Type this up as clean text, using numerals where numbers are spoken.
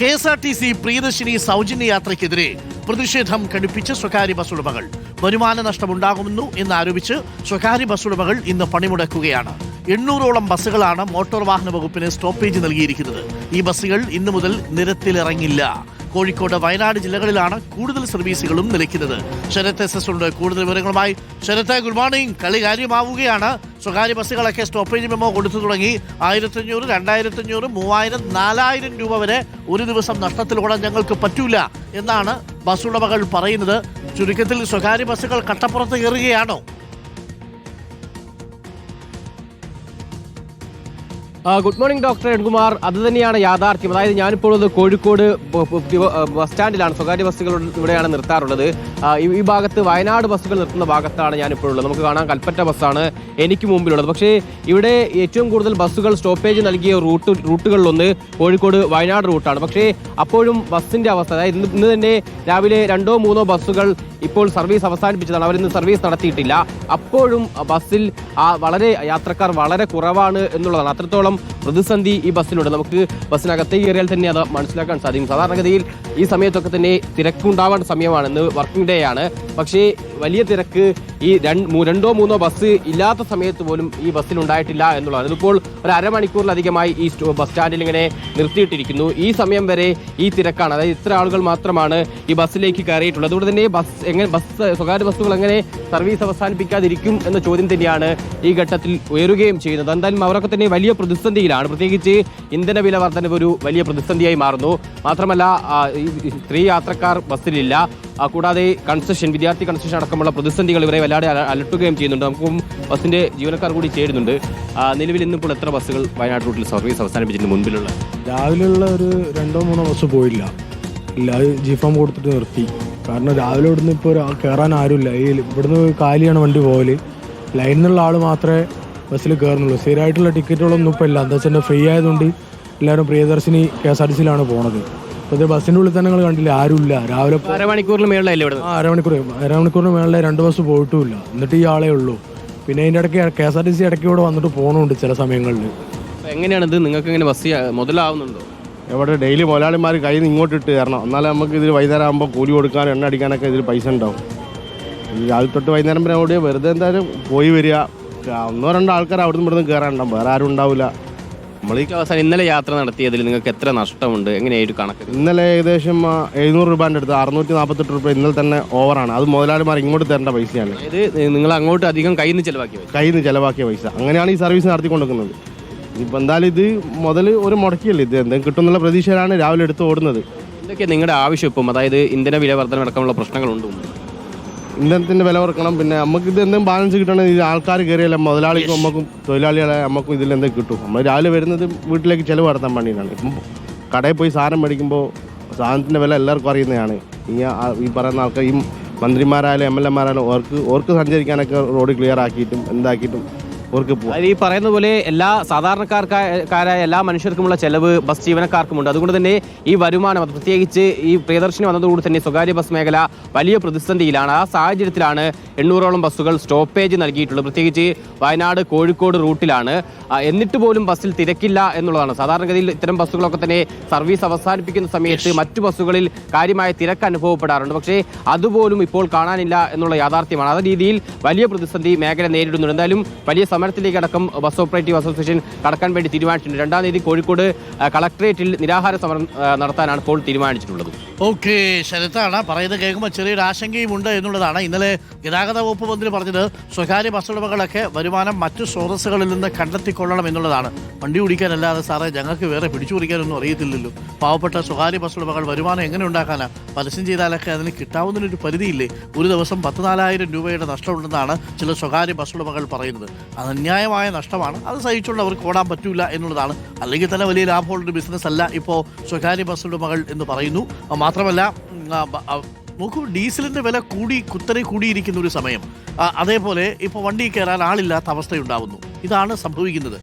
KSRTC Priyadarshini സൗജന്യ യാത്രയ്ക്കെതിരെ പ്രതിഷേധം കടുപ്പിച്ച് സ്വകാര്യ ബസ് ഉടമകൾ. വരുമാന നഷ്ടമുണ്ടാകുമെന്നു എന്നാരോപിച്ച് സ്വകാര്യ ബസ് ഉടമകൾ ഇന്ന് പണിമുടക്കുകയാണ്. 800ഓളം ബസ്സുകളാണ് മോട്ടോർ വാഹന വകുപ്പിന് സ്റ്റോപ്പേജ് നൽകിയിരിക്കുന്നത്. ഈ ബസ്സുകൾ ഇന്നു മുതൽ നിരത്തിലിറങ്ങില്ല. കോഴിക്കോട്, വയനാട് ജില്ലകളിലാണ് കൂടുതൽ സർവീസുകളും നിലയ്ക്കുന്നത്. ശരത് SS ഉണ്ട് കൂടുതൽ വിവരങ്ങളുമായി. Sharath, good morning. കളി കാര്യമാവുകയാണ്. സ്വകാര്യ ബസ്സുകളൊക്കെ സ്റ്റോപ്പേജ് മെമ്മോ കൊടുത്തു തുടങ്ങി. 1500, 2500, 3000, 4000 രൂപ വരെ ഒരു ദിവസം നഷ്ടത്തിലോടാൻ ഞങ്ങൾക്ക് പറ്റൂല എന്നാണ് ബസ് ഉടമകൾ പറയുന്നത്. ചുരുക്കത്തിൽ സ്വകാര്യ ബസ്സുകൾ കട്ടപ്പുറത്ത് കയറുകയാണോ? Good morning doctor എൻകുമാർ. അത് തന്നെയാണ് യാഥാർത്ഥ്യം. അതായത് ഞാനിപ്പോൾ കോഴിക്കോട് ബസ് സ്റ്റാൻഡിലാണ്. സ്വകാര്യ ബസ്സുകൾ ഇവിടെയാണ് നിർത്താറുള്ളത്. ഈ ഭാഗത്ത് വയനാട് ബസ്സുകൾ നിർത്തുന്ന ഭാഗത്താണ് ഞാനിപ്പോൾ ഉള്ളത്. നമുക്ക് കാണാം, കൽപ്പറ്റ ബസ്സാണ് എനിക്ക് മുമ്പിലുള്ളത്. പക്ഷേ ഇവിടെ ഏറ്റവും കൂടുതൽ ബസ്സുകൾ സ്റ്റോപ്പേജ് നൽകിയ റൂട്ടുകളിലൊന്ന് കോഴിക്കോട് വയനാട് റൂട്ടാണ്. പക്ഷേ അപ്പോഴും ബസ്സിന്റെ അവസ്ഥ, അതായത് ഇന്ന് തന്നെ രാവിലെ 2-3 ബസ്സുകൾ ഇപ്പോൾ സർവീസ് അവസാനിപ്പിച്ചതാണ്. അവരിന്ന് സർവീസ് നടത്തിയിട്ടില്ല. അപ്പോഴും ബസ്സിൽ വളരെ യാത്രക്കാർ വളരെ കുറവാണ് എന്നുള്ളതാണ്. അത്രത്തോളം പ്രതിസന്ധി ഈ ബസ്സിലുണ്ട്. നമുക്ക് ബസ്സിനകത്തേക്ക് കയറിയാൽ തന്നെ അത് മനസ്സിലാക്കാൻ സാധിക്കും. സാധാരണഗതിയിൽ ഈ സമയത്തൊക്കെ തന്നെ തിരക്കുണ്ടാവേണ്ട സമയമാണ്. ഇന്ന് വർക്കിംഗ് ഡേ ആണ്. പക്ഷേ വലിയ തിരക്ക് ഈ 2-3 ബസ് ഇല്ലാത്ത സമയത്ത് പോലും ഈ ബസ്സിൽ ഉണ്ടായിട്ടില്ല എന്നുള്ളതാണ്. ഇതിപ്പോൾ ഒരു അരമണിക്കൂറിലധികമായി ഈ ബസ് സ്റ്റാൻഡിൽ ഇങ്ങനെ നിർത്തിയിട്ടിരിക്കുന്നു. ഈ സമയം വരെ ഈ തിരക്കാണ്. അതായത് ഇത്ര ആളുകൾ മാത്രമാണ് ഈ ബസ്സിലേക്ക് കയറിയിട്ടുള്ളത്. അതുകൊണ്ട് തന്നെ സ്വകാര്യ ബസ്സുകൾ എങ്ങനെ സർവീസ് അവസാനിപ്പിക്കാതിരിക്കും എന്ന ചോദ്യം തന്നെയാണ് ഈ ഘട്ടത്തിൽ ഉയരുകയും ചെയ്യുന്നത്. എന്തായാലും അവരൊക്കെ തന്നെ വലിയ പ്രതിസന്ധിയിലാണ്. പ്രത്യേകിച്ച് ഇന്ധന വില വർധനവ് ഒരു വലിയ പ്രതിസന്ധിയായി മാറുന്നു. മാത്രമല്ല സ്ത്രീ യാത്രക്കാർ ബസ്സിലില്ല. കൂടാതെ വിദ്യാർത്ഥി കൺസെഷൻ അടക്കമുള്ള പ്രതിസന്ധികൾ ഇവരെ വല്ലാതെ അലട്ടുകയും ചെയ്യുന്നുണ്ട്. നമുക്കും ബസ്സിന്റെ ജീവനക്കാർ കൂടി ചേരുന്നുണ്ട്. നിലവിൽ ഇന്നിപ്പോൾ എത്ര ബസ്സുകൾ വയനാട് റൂട്ടിൽ സർവീസ് അവസാനിപ്പിച്ചതിന് മുൻപിലുള്ള? രാവിലെയുള്ള ഒരു 2-3 ബസ് പോയില്ല. ഇല്ല, അത് G-Form കൊടുത്തിട്ട് നിർത്തി. കാരണം രാവിലെ ഇവിടുന്ന് ഇപ്പോൾ കയറാൻ ആരുമില്ല. ഇവിടുന്ന് കാലിയാണ് വണ്ടി പോകല്. ലൈനിൽ നിന്നുള്ള ആൾ മാത്രമേ ബസ്സിൽ കയറുന്നുള്ളൂ. സ്ഥിരമായിട്ടുള്ള ടിക്കറ്റുകളൊന്നും ഇപ്പോൾ ഇല്ല. എന്താ വെച്ചാൽ ഫ്രീ ആയതുകൊണ്ട് എല്ലാവരും പ്രിയദർശിനി KSRTCയിലാണ് പോണത്. അപ്പോൾ ഇത് ബസ്സിൻ്റെ ഉള്ളിൽ തന്നെ നിങ്ങൾ കണ്ടില്ല, ആരുമില്ല. രാവിലെ അരമണിക്കൂറിന് മേളിലല്ലേ ഇവിടെ? അരമണിക്കൂറിന് മേളിലെ 2 ബസ് പോയിട്ടുമില്ല. എന്നിട്ട് ഈ ആളേ ഉള്ളൂ. പിന്നെ അതിൻ്റെ ഇടയ്ക്ക് KSRTC ഇടയ്ക്ക് ഇവിടെ വന്നിട്ട് പോകണമുണ്ട് ചില സമയങ്ങളിൽ. എങ്ങനെയാണിത്? നിങ്ങൾക്ക് എങ്ങനെ ബസ് മുതലാവുന്നുണ്ടോ? എവിടെ ഡെയിലി മുതലാളിമാർ കയ്യിൽ നിന്ന് ഇങ്ങോട്ട് ഇട്ട് തരണം. എന്നാലും നമുക്ക് ഇതിൽ വൈകുന്നേരം ആകുമ്പോൾ കൂലി കൊടുക്കാനും എണ്ണ അടിക്കാനൊക്കെ ഇതിൽ പൈസ ഉണ്ടാവും. രാവിലെ തൊട്ട് വൈകുന്നേരം വരെ അവിടെ വെറുതെ എന്തായാലും പോയി വരിക. 1-2 ആൾക്കാർ അവിടെ നിന്ന് ഇവിടുന്ന് കയറാനുണ്ടാവും, വേറെ ആരും ഉണ്ടാവില്ല. അവസാനം ഇന്നലെ യാത്ര നടത്തിയതിൽ നിങ്ങൾക്ക് എത്ര നഷ്ടമുണ്ട്? എങ്ങനെയായിട്ട് കണക്ക്? ഇന്നലെ ഏകദേശം 700 രൂപേൻ്റെ അടുത്ത് 648 രൂപ ഇന്നലെ തന്നെ ഓവറാണ്. അത് മുതലാളിമാർ ഇങ്ങോട്ട് തരേണ്ട പൈസയാണ്. ഇത് നിങ്ങൾ അങ്ങോട്ട് അധികം കയ്യിൽ നിന്ന് ചെലവാക്കിയ പൈസ. അങ്ങനെയാണ് ഈ സർവീസ് നടത്തിക്കൊണ്ടിരിക്കുന്നത്. ഇപ്പം എന്തായാലും ഇത് ഒരു മുടക്കിയല്ലേ, ഇത് എന്തെങ്കിലും കിട്ടുമെന്നുള്ള പ്രതീക്ഷയിലാണ് രാവിലെ എടുത്ത് ഓടുന്നത്. എന്തൊക്കെ നിങ്ങളുടെ ആവശ്യം ഇപ്പം? അതായത് ഇന്ധന വില വർധന അടക്കമുള്ള പ്രശ്നങ്ങളുണ്ട്. ഇന്ധനത്തിൻ്റെ വില കുറക്കണം. പിന്നെ നമുക്ക് ഇത് എന്തെങ്കിലും ബാലൻസ് കിട്ടണമെങ്കിൽ ഇത് ആൾക്കാർ കയറിയല്ല മുതലാളിക്കും നമുക്കും തൊഴിലാളികളെ നമുക്കും ഇതിലെന്തെങ്കിലും കിട്ടും. നമ്മൾ രാവിലെ വരുന്നത് വീട്ടിലേക്ക് ചിലവ് നടത്താൻ വേണ്ടിയിട്ടാണ്. ഇപ്പം കടയിൽ പോയി സാധനം മേടിക്കുമ്പോൾ സാധനത്തിൻ്റെ വില എല്ലാവർക്കും അറിയുന്നതാണ്. ഈ പറയുന്ന ആൾക്കാർ, ഈ മന്ത്രിമാരായാലും MLA-മാരായാലും ഓർക്ക് സഞ്ചരിക്കാനൊക്കെ റോഡ് ക്ലിയർ ആക്കിയിട്ടും എന്താക്കിയിട്ടും ഈ പറയുന്ന പോലെ എല്ലാ സാധാരണക്കാരായ എല്ലാ മനുഷ്യർക്കുമുള്ള ചെലവ് ബസ് ജീവനക്കാർക്കുമുണ്ട്. അതുകൊണ്ട് തന്നെ ഈ വരുമാനം, അത് പ്രത്യേകിച്ച് ഈ പ്രിയദർശിനി വന്നതോടുകൂടി തന്നെ സ്വകാര്യ ബസ് മേഖല വലിയ പ്രതിസന്ധിയിലാണ്. ആ സാഹചര്യത്തിലാണ് 800ഓളം ബസ്സുകൾ സ്റ്റോപ്പേജ് നൽകിയിട്ടുള്ളത്. പ്രത്യേകിച്ച് വയനാട്, കോഴിക്കോട് റൂട്ടിലാണ്. എന്നിട്ട് പോലും ബസ്സിൽ തിരക്കില്ല എന്നുള്ളതാണ്. സാധാരണഗതിയിൽ ഇത്തരം ബസ്സുകളൊക്കെ തന്നെ സർവീസ് അവസാനിപ്പിക്കുന്ന സമയത്ത് മറ്റു ബസ്സുകളിൽ കാര്യമായ തിരക്ക് അനുഭവപ്പെടാറുണ്ട്. പക്ഷേ അതുപോലും ഇപ്പോൾ കാണാനില്ല എന്നുള്ള യാഥാർത്ഥ്യമാണ്. ആ രീതിയിൽ വലിയ പ്രതിസന്ധി മേഖല നേരിടുന്നുണ്ട്. എന്തായാലും വലിയ സമരത്തിലേക്ക് അടക്കം ബസ് ഓപ്പറേറ്റീവ് അസോസിയേഷൻ കടക്കാൻ വേണ്ടി തീരുമാനിച്ചിട്ടുണ്ട്. 2-ാം തീയതി കോഴിക്കോട് കളക്ടറേറ്റിൽ നിരാഹാര സമരം നടത്താനാണ് ഇപ്പോൾ തീരുമാനിച്ചിട്ടുള്ളത്. ഓക്കെ, ശരത്താണ് പറയുന്നത്. കേൾക്കുമ്പോൾ ചെറിയൊരു ആശങ്കയും ഉണ്ട് എന്നുള്ളതാണ്. ഇന്നലെ ഗതാഗത വകുപ്പ് മന്ത്രി പറഞ്ഞത് സ്വകാര്യ ബസ് ഉടമകളൊക്കെ വരുമാനം മറ്റു സ്രോതസ്സുകളിൽ നിന്ന് കണ്ടെത്തിക്കൊള്ളണം എന്നുള്ളതാണ്. വണ്ടി ഓടിക്കാനല്ലാതെ സാറേ ഞങ്ങൾക്ക് വേറെ പിടിച്ചു കുറിക്കാനൊന്നും അറിയത്തില്ലല്ലോ. പാവപ്പെട്ട സ്വകാര്യ ബസ് ഉടമകൾ വരുമാനം എങ്ങനെ ഉണ്ടാക്കാനാ? പരസ്യം ചെയ്താലൊക്കെ അതിന് കിട്ടാവുന്നതിനൊരു പരിധിയില്ലേ? ഒരു ദിവസം 14,000 രൂപയുടെ നഷ്ടമുണ്ടെന്നാണ് ചില സ്വകാര്യ ബസ് ഉടമകൾ പറയുന്നത്. അത് അന്യായമായ നഷ്ടമാണ്. അത് സഹിച്ചുകൊണ്ട് അവർക്ക് ഓടാൻ പറ്റൂല എന്നുള്ളതാണ്. അല്ലെങ്കിൽ തന്നെ വലിയ ലാഭമുള്ളൊരു ബിസിനസ് അല്ല ഇപ്പോൾ സ്വകാര്യ ബസ് ഉടമകൾ എന്ന് പറയുന്നു. മാത്രമല്ല നോക്കൂ, ഡീസലിൻ്റെ വില കുത്തനെ കൂടിയിരിക്കുന്ന ഒരു സമയം. അതേപോലെ ഇപ്പോൾ വണ്ടി കയറാൻ ആളില്ലാത്ത അവസ്ഥയുണ്ടാവുന്നു. ഇതാണ് സംഭവിക്കുന്നത്.